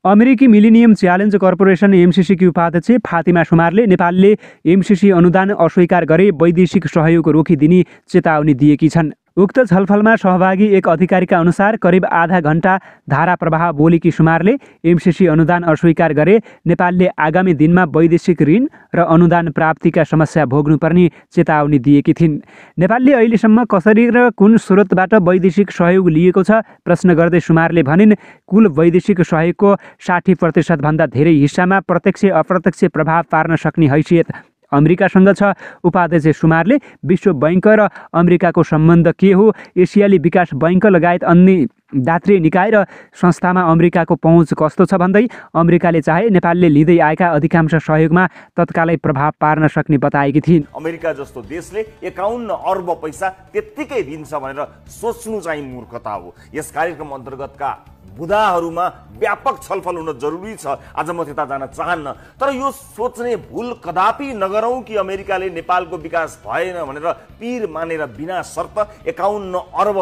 अमेरिकी millennium challenge corporation एमसिसीकी उपाध्यक्ष फातिमा सुमारले नेपालले एमसिसी अनुदान अस्वीकार गरे वैदेशिक सहयोग रोकिदिने चेतावनी दिएकी छन्। उक्त छलफलमा सहभागी एक अधिकारीका अनुसार करिब आधा घण्टा धारा प्रवाह बोलेकी सुमारले एमसिसी अनुदान अस्वीकार गरे नेपालले आगामी दिनमा वैदेशिक ऋण र अनुदान प्राप्तिका समस्या भोग्नुपर्ने चेतावनी दिएकी थिइन्। नेपालले अहिलेसम्म कसरी र कुन स्रोतबाट वैदेशिक सहयोग लिएको छ प्रश्न गर्दै सुमारले भनिन्, कुल वैदेशिक सहयोगको 60% भन्दा धेरै हिस्सामा प्रत्यक्ष अप्रत्यक्ष प्रभाव पार्न सक्ने हैसियत अमेरिकासँग छ। उपाध्यक्ष सुमारले विश्व बैंक र अमेरिकाको सम्बन्ध के हो, एसियाली विकास बैंक लगायत अन्य दात्री निकाय र संस्थामा अमेरिकाको पहुँच कस्तो छ भन्दै अमेरिकाले चाहे नेपालले लिँदै आएका अधिकांश सहयोगमा तत्कालै प्रभाव पार्न सक्ने बताएकी थिइन्। अमेरिका जस्तो देशले 51 अर्ब पैसा त्यत्तिकै दिन्छ भनेर सोच्नु चाहिँ मूर्खता हो। यस कार्यक्रम अन्तर्गतका बुदाहरूमा व्यापक छलफल हुन जरुरी छ। आज म त्यता जान चाहन्न, तर यो सोच्ने भूल कदापि नगरौँ कि अमेरिकाले नेपालको विकास भएन भनेर पीर मानेर बिना शर्त 51 अर्ब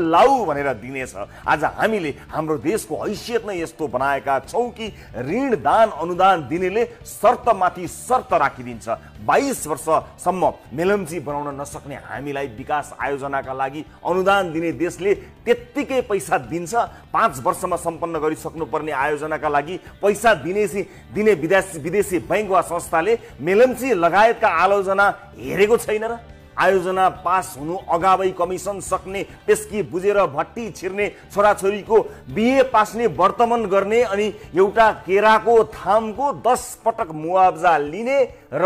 लाउ भनेर दिनेछ। आज हामीले हाम्रो देशको हैसियत नै यस्तो बनाएका छौँ कि ऋण दान अनुदान दिनेले शर्तमाथि शर्त राखिदिन्छ। 22 वर्षसम्म मेलम्ची बनाउन नसक्ने हामीलाई विकास आयोजनाका लागि अनुदान दिने देशले त्यत्तिकै पैसा दिन्छ। 5 वर्षमा सम्पन्न गरिसक्नुपर्ने आयोजनाका लागि पैसा दिने विदेशी बैंक वा संस्थाले मेलम्ची लगायतका आलोचना हेरेको छैन र? आयोजना पास हुनु अगावै कमिसन सक्ने, पेस्की बुझेर भट्टी छिर्ने, छोराछोरीको बिहे पास्ने, वर्तमान गर्ने अनि एउटा केराको थामको 10 पटक मुआवजा लिने र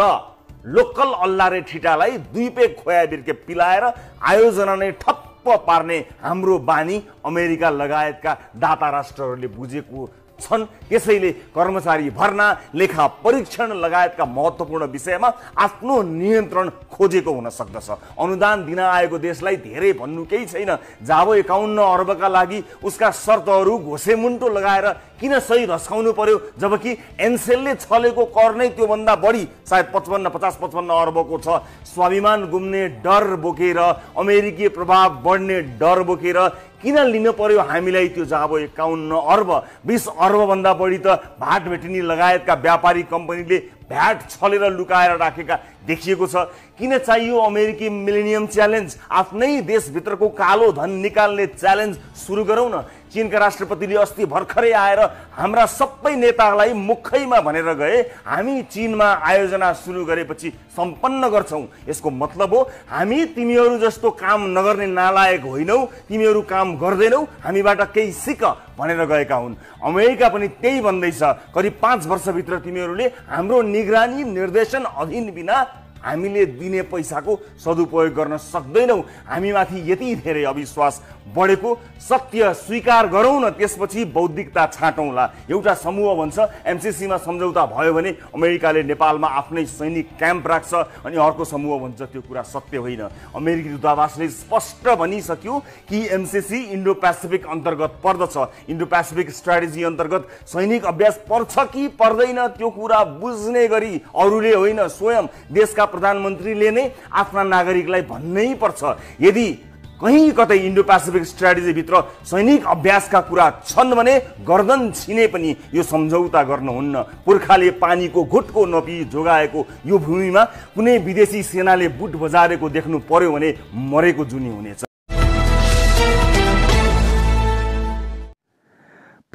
लोकल अल्लारे ठिटालाई 2 पेग खोया बिर्के पिलाएर आयोजना नै ठप्प पार्ने हाम्रो बानी अमेरिका लगायतका दाता राष्ट्रहरूले बुझेको छन्। त्यसैले कर्मचारी भर्ना, लेखा परीक्षण लगायतका महत्त्वपूर्ण विषयमा आफ्नो नियन्त्रण खोजेको हुन सक्दछ। अनुदान दिन आएको देशलाई धेरै भन्नु केही छैन। जाबो 51 अर्बका लागि उसका शर्तहरू घोसेमुन्टो लगाएर किन सही धस्काउनु पर्यो, जबकि एनसेलले छलेको कर नै त्योभन्दा बढी सायद 50-55 अर्बको छ। स्वाभिमान गुम्ने डर बोकेर, अमेरिकी प्रभाव बढ्ने डर बोकेर किन लिन पर्यो हामीलाई त्यो जाबो 51 अर्ब? 20 अर्ब भन्दा बढी त भाट भेटिनी लगायतका व्यापारी कम्पनीले भ्याट छलेर लुकाएर राखेका देखिएको छ। किन चाहियो अमेरिकी मिलेनियम च्यालेन्ज? आफ्नै देशभित्रको कालो धन निकाल्ने च्यालेन्ज सुरु गरौँ न। चीनका राष्ट्रपतिले अस्ति भर्खरै आएर हाम्रा सबै नेतालाई मुखैमा भनेर गए, हामी चीनमा आयोजना सुरु गरेपछि सम्पन्न गर्छौँ। यसको मतलब हो हामी तिमीहरू जस्तो काम नगर्ने नालायक होइनौ, तिमीहरू काम गर्दैनौ, हामीबाट केही सिक भनेर गएका हुन्। अमेरिका पनि त्यही भन्दैछ, करिब 5 वर्षभित्र तिमीहरूले हाम्रो निगरानी निर्देशन अधीन बिना हामीले दिने पैसाको सदुपयोग गर्न सक्दैनौ। हामीमाथि यति धेरै अविश्वास बढेको सत्य स्वीकार गरौँ न, त्यसपछि बौद्धिकता छाटौँला। एउटा समूह भन्छ एमसिसीमा सम्झौता भयो भने अमेरिकाले नेपालमा आफ्नै सैनिक क्याम्प राख्छ, अनि अर्को समूह भन्छ त्यो कुरा सत्य होइन। अमेरिकी दूतावासले स्पष्ट भनिसक्यो कि एमसिसी इन्डो पेसिफिक अन्तर्गत पर्दछ। इन्डो पेसिफिक स्ट्राटेजी अन्तर्गत सैनिक अभ्यास पर्छ कि पर्दैन त्यो कुरा बुझ्ने गरी अरूले होइन, स्वयं देशका प्रधानमन्त्रीले नै आफ्ना नागरिकलाई भन्नै पर्छ। यदि कहीँ कतै इन्डो पेसिफिक स्ट्राटेजीभित्र सैनिक अभ्यासका कुरा छन् भने गर्दन छिने पनि यो सम्झौता गर्नुहुन्न। पुर्खाले पानीको घुटको नपिई जोगाएको यो भूमिमा कुनै विदेशी सेनाले बुट बजारेको देख्नु पर्यो भने मरेको जुनी हुनेछ।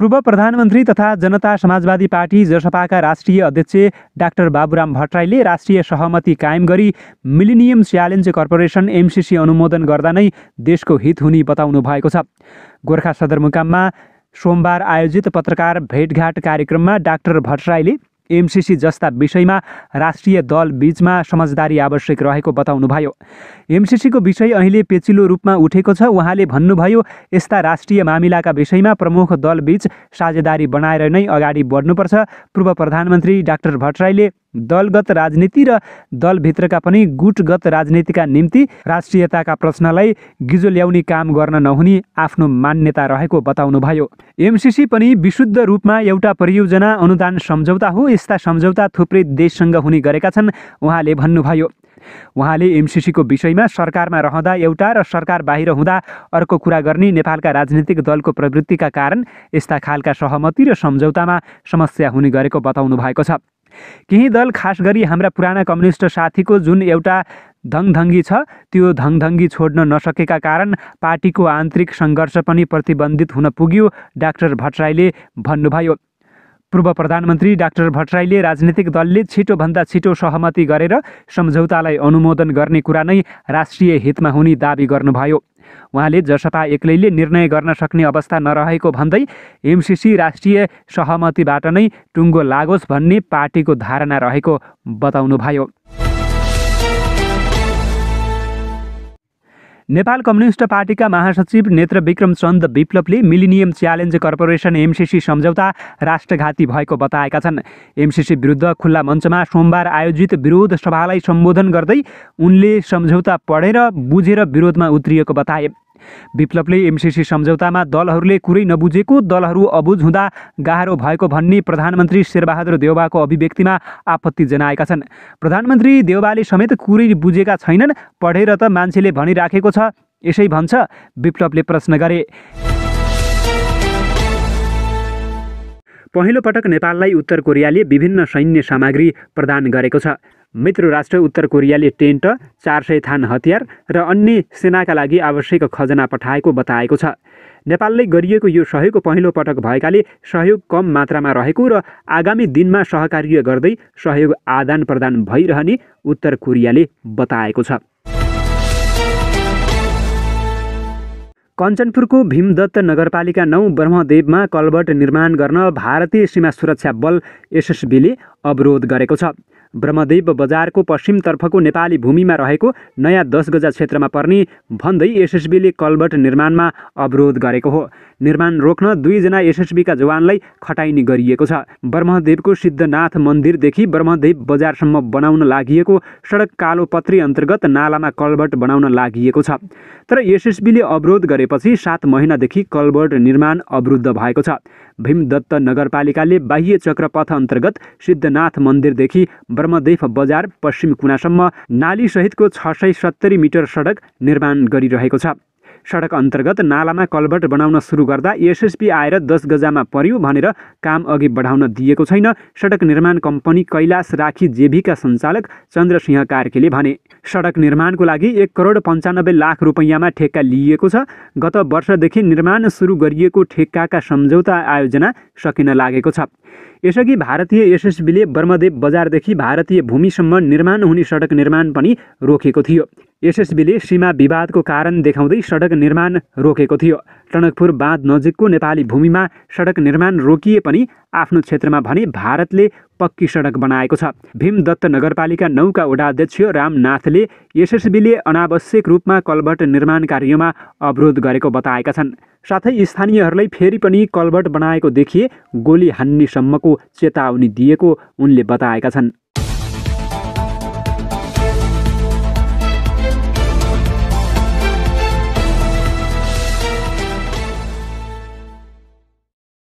पूर्व प्रधानमन्त्री तथा जनता समाजवादी पार्टी जसपाका राष्ट्रिय अध्यक्ष डाक्टर बाबुराम भट्टराईले राष्ट्रिय सहमति कायम गरी मिलेनियम च्यालेन्ज कर्पोरेसन एमसिसी अनुमोदन गर्दा नै देशको हित हुने बताउनु भएको छ। गोर्खा सदरमुकाममा सोमबार आयोजित पत्रकार भेटघाट कार्यक्रममा डाक्टर भट्टराईले एमसिसी जस्ता विषयमा राष्ट्रिय दल बीचमा समझदारी आवश्यक रहेको बताउनुभयो। एमसिसीको विषय अहिले पेचिलो रूपमा उठेको छ। उहाँले भन्नुभयो, यस्ता राष्ट्रिय मामिलाका विषयमा प्रमुख दल बीच साझेदारी बनाएर नै अगाडि बढ्नुपर्छ। पूर्व प्रधानमन्त्री डाक्टर भट्टराईले दलगत राजनीति र दलभित्रका पनि गुटगत राजनीतिका निम्ति राष्ट्रियताका प्रश्नलाई गिजो ल्याउने काम गर्न नहुने आफ्नो मान्यता रहेको बताउनुभयो। एमसिसी पनि विशुद्ध रूपमा एउटा परियोजना अनुदान सम्झौता हो। यस्ता सम्झौता थुप्रै देशसँग हुने गरेका छन् उहाँले भन्नुभयो। उहाँले एमसिसीको विषयमा सरकारमा रहँदा एउटा र सरकार बाहिर हुँदा अर्को कुरा गर्ने नेपालका राजनीतिक दलको प्रवृत्तिका कारण यस्ता खालका सहमति र सम्झौतामा समस्या हुने गरेको बताउनु भएको छ। केही दल, खास गरी हाम्रा पुराना कम्युनिस्ट साथीको जुन एउटा धङधङ्गी छ, त्यो धङधङ्गी छोड्न नसकेका कारण पार्टीको आन्तरिक सङ्घर्ष पनि प्रतिबन्धित हुन पुग्यो, डाक्टर भट्टराईले भन्नुभयो। पूर्व प्रधानमन्त्री डाक्टर भट्टराईले राजनीतिक दलले छिटोभन्दा छिटो सहमति गरेर सम्झौतालाई अनुमोदन गर्ने कुरा नै राष्ट्रिय हितमा हुने दाबी गर्नुभयो। उहाँले जसपा एक्लैले निर्णय गर्न सक्ने अवस्था नरहेको भन्दै एमसिसी राष्ट्रिय सहमतिबाट नै टुङ्गो लागोस् भन्ने पार्टीको धारणा रहेको बताउनुभयो। नेपाल कम्युनिस्ट पार्टीका महासचिव नेत्रविक्रम चन्द विप्लवले मिलिनियम च्यालेन्ज कर्पोरेसन एमसिसी सम्झौता राष्ट्रघाती भएको बताएका छन्। एमसिसी विरुद्ध खुल्ला मञ्चमा सोमबार आयोजित विरोध सभालाई सम्बोधन गर्दै उनले सम्झौता पढेर बुझेर विरोधमा उत्रिएको बताए। विप्लवले एमसिसी सम्झौतामा दलहरूले कुरै नबुझेको, दलहरू अबुझ हुँदा गाह्रो भएको भन्ने प्रधानमन्त्री शेरबहादुर देउवाको अभिव्यक्तिमा आपत्ति जनाएका छन्। प्रधानमन्त्री देउवाले समेत कुरै बुझेका छैनन्, पढेर त मान्छेले भनिराखेको छ, यसै भन्छ, विप्लवले प्रश्न गरे। पहिलो पटक नेपाललाई उत्तर कोरियाले विभिन्न सैन्य सामग्री प्रदान गरेको छ। मित्र राष्ट्र उत्तर कोरियाले टेन्ट, 400 थान हतियार र अन्य सेनाका लागि आवश्यक खजना पठाएको बताएको छ। नेपालले गरिएको यो सहयोग पहिलो पटक भएकाले सहयोग कम मात्रामा रहेको र आगामी दिनमा सहकार्य गर्दै सहयोग आदान प्रदान भइरहने उत्तर कोरियाले बताएको छ। कञ्चनपुरको भीमदत्त नगरपालिका 9 ब्रह्मदेवमा कल्भर्ट निर्माण गर्न भारतीय सीमा सुरक्षा बल एसएसबीले अवरोध गरेको छ। ब्रह्मदेव बजारको पश्चिमतर्फको नेपाली भूमिमा रहेको नयाँ 10 गजा क्षेत्रमा पर्ने भन्दै एसएसबीले कल्भर्ट निर्माणमा अवरोध गरेको हो। निर्माण रोक्न 2 जना एसएसबीका जवानलाई खटाइनी गरिएको छ। ब्रह्मदेवको सिद्धनाथ मन्दिरदेखि ब्रह्मदेव बजारसम्म बनाउन लागिएको सडक कालोपत्री अन्तर्गत नालामा कल्भर्ट बनाउन लागिएको छ। तर एसएसबीले अवरोध गरेपछि 7 महिनादेखि कल्भर्ट निर्माण अवरुद्ध भएको छ। भीमदत्त नगरपालिकाले बाह्य चक्रपथ अन्तर्गत सिद्धनाथ मन्दिरदेखि ब्रह्मदेव बजार पश्चिम कुनासम्म नालीसहितको 670 मिटर सडक निर्माण गरिरहेको छ। सडक अन्तर्गत नालामा कल्भर्ट बनाउन सुरु गर्दा एसएसबी आएर 10 गजामा पर्यो भनेर काम अघि बढाउन दिएको छैन। सडक निर्माण कम्पनी कैलाश राखी जेभीका सञ्चालक चन्द्रसिंह कार्कीले भने। सडक निर्माणको लागि 1 करोड 95 लाख रुपैयाँमा ठेक्का लिइएको छ। गत वर्षदेखि निर्माण सुरु गरिएको ठेक्काका सम्झौता आयोजना सकिन लागेको छ। यसअघि भारतीय एसएसबीले ब्रह्मदेव बजारदेखि भारतीय भूमिसम्म निर्माण हुने सडक निर्माण पनि रोकेको थियो। एसएसबीले सीमा विवादको कारण देखाउँदै सडक निर्माण रोकेको थियो। टनकपुर बाँध नजिकको नेपाली भूमिमा सडक निर्माण रोकिए पनि आफ्नो क्षेत्रमा भने भारतले पक्की सडक बनाएको छ। भीमदत्त नगरपालिका 9 का वडाध्यक्ष रामनाथले एसएसबीले अनावश्यक रूपमा कल्भर्ट निर्माण कार्यमा अवरोध गरेको बताएका छन्। साथै स्थानीयहरूलाई फेरि पनि कल्भर्ट बनाएको देखिए गोली हान्नेसम्मको चेतावनी दिएको उनले बताएका छन्।